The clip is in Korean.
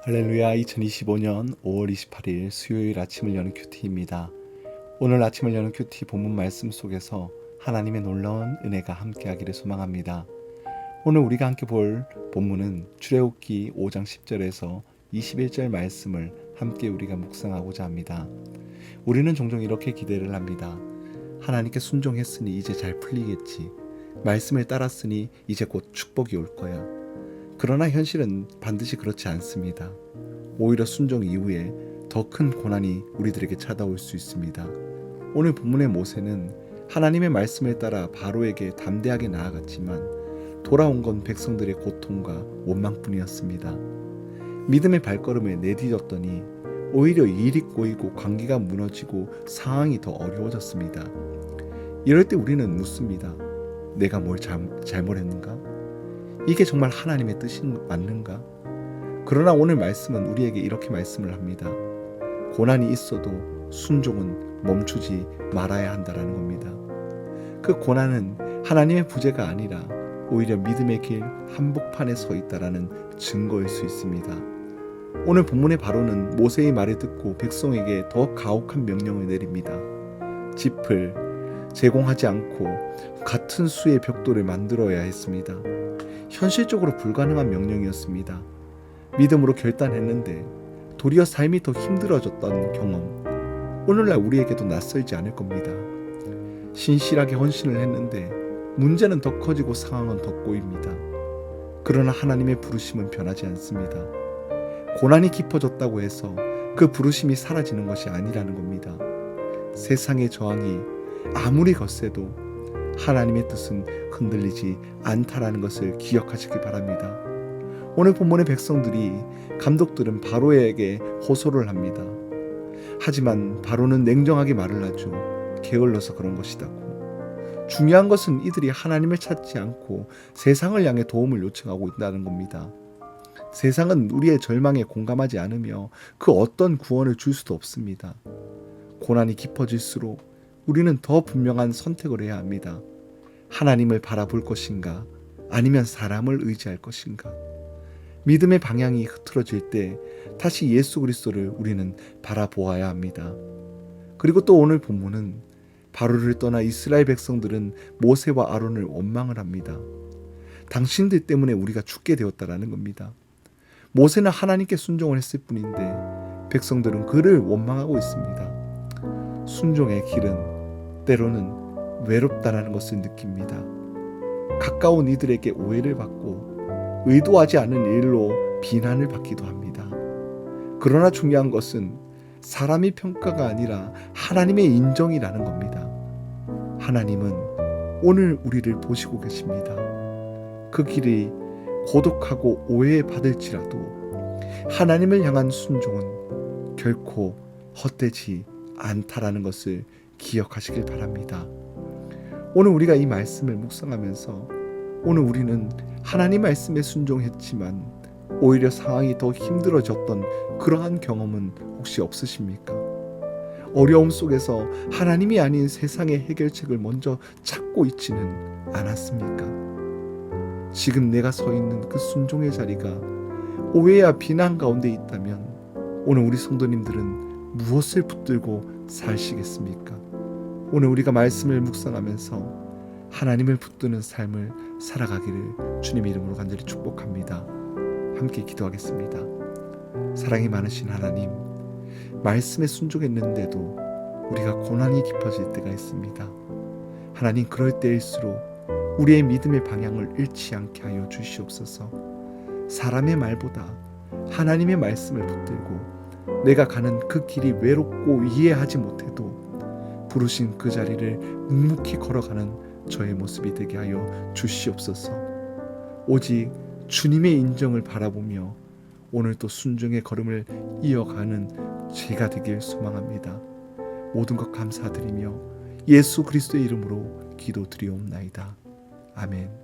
할렐루야. 2025년 5월 28일 수요일 아침을 여는 큐티입니다. 오늘 아침을 여는 큐티 본문 말씀 속에서 하나님의 놀라운 은혜가 함께하기를 소망합니다. 오늘 우리가 함께 볼 본문은 출애굽기 5장 10절에서 21절 말씀을 함께 우리가 묵상하고자 합니다. 우리는 종종 이렇게 기대를 합니다. 하나님께 순종했으니 이제 잘 풀리겠지. 말씀을 따랐으니 이제 곧 축복이 올 거야. 그러나 현실은 반드시 그렇지 않습니다. 오히려 순종 이후에 더 큰 고난이 우리들에게 찾아올 수 있습니다. 오늘 본문의 모세는 하나님의 말씀에 따라 바로에게 담대하게 나아갔지만 돌아온 건 백성들의 고통과 원망뿐이었습니다. 믿음의 발걸음에 내디뎠더니 오히려 일이 꼬이고 관계가 무너지고 상황이 더 어려워졌습니다. 이럴 때 우리는 묻습니다. 내가 뭘 잘못했는가? 이게 정말 하나님의 뜻이 맞는가? 그러나 오늘 말씀은 우리에게 이렇게 말씀을 합니다. 고난이 있어도 순종은 멈추지 말아야 한다라는 겁니다. 그 고난은 하나님의 부재가 아니라 오히려 믿음의 길 한복판에 서 있다라는 증거일 수 있습니다. 오늘 본문의 바로는 모세의 말을 듣고 백성에게 더 가혹한 명령을 내립니다. 짚을 제공하지 않고 같은 수의 벽돌을 만들어야 했습니다. 현실적으로 불가능한 명령이었습니다. 믿음으로 결단했는데 도리어 삶이 더 힘들어졌던 경험, 오늘날 우리에게도 낯설지 않을 겁니다. 신실하게 헌신을 했는데 문제는 더 커지고 상황은 더 꼬입니다. 그러나 하나님의 부르심은 변하지 않습니다. 고난이 깊어졌다고 해서 그 부르심이 사라지는 것이 아니라는 겁니다. 세상의 저항이 아무리 거세도 하나님의 뜻은 흔들리지 않다라는 것을 기억하시기 바랍니다. 오늘 본문의 백성들이 감독들은 바로에게 호소를 합니다. 하지만 바로는 냉정하게 말을 하죠. 게을러서 그런 것이다고. 중요한 것은 이들이 하나님을 찾지 않고 세상을 향해 도움을 요청하고 있다는 겁니다. 세상은 우리의 절망에 공감하지 않으며 그 어떤 구원을 줄 수도 없습니다. 고난이 깊어질수록 우리는 더 분명한 선택을 해야 합니다. 하나님을 바라볼 것인가? 아니면 사람을 의지할 것인가? 믿음의 방향이 흐트러질 때 다시 예수 그리스도를 우리는 바라보아야 합니다. 그리고 또 오늘 본문은 바로를 떠나 이스라엘 백성들은 모세와 아론을 원망을 합니다. 당신들 때문에 우리가 죽게 되었다라는 겁니다. 모세는 하나님께 순종을 했을 뿐인데 백성들은 그를 원망하고 있습니다. 순종의 길은 때로는 외롭다라는 것을 느낍니다. 가까운 이들에게 오해를 받고 의도하지 않은 일로 비난을 받기도 합니다. 그러나 중요한 것은 사람의 평가가 아니라 하나님의 인정이라는 겁니다. 하나님은 오늘 우리를 보시고 계십니다. 그 길이 고독하고 오해받을지라도 하나님을 향한 순종은 결코 헛되지 않다라는 것을 기억하시길 바랍니다. 오늘 우리가 이 말씀을 묵상하면서 오늘 우리는 하나님 말씀에 순종했지만 오히려 상황이 더 힘들어졌던 그러한 경험은 혹시 없으십니까? 어려움 속에서 하나님이 아닌 세상의 해결책을 먼저 찾고 있지는 않았습니까? 지금 내가 서 있는 그 순종의 자리가 오해와 비난 가운데 있다면 오늘 우리 성도님들은 무엇을 붙들고 사시겠습니까? 오늘 우리가 말씀을 묵상하면서 하나님을 붙드는 삶을 살아가기를 주님의 이름으로 간절히 축복합니다. 함께 기도하겠습니다. 사랑이 많으신 하나님, 말씀에 순종했는데도 우리가 고난이 깊어질 때가 있습니다. 하나님, 그럴 때일수록 우리의 믿음의 방향을 잃지 않게 하여 주시옵소서. 사람의 말보다 하나님의 말씀을 붙들고 내가 가는 그 길이 외롭고 이해하지 못해도 부르신 그 자리를 묵묵히 걸어가는 저의 모습이 되게 하여 주시옵소서. 오직 주님의 인정을 바라보며 오늘 또 순종의 걸음을 이어가는 제가 되길 소망합니다. 모든 것 감사드리며 예수 그리스도의 이름으로 기도드리옵나이다. 아멘.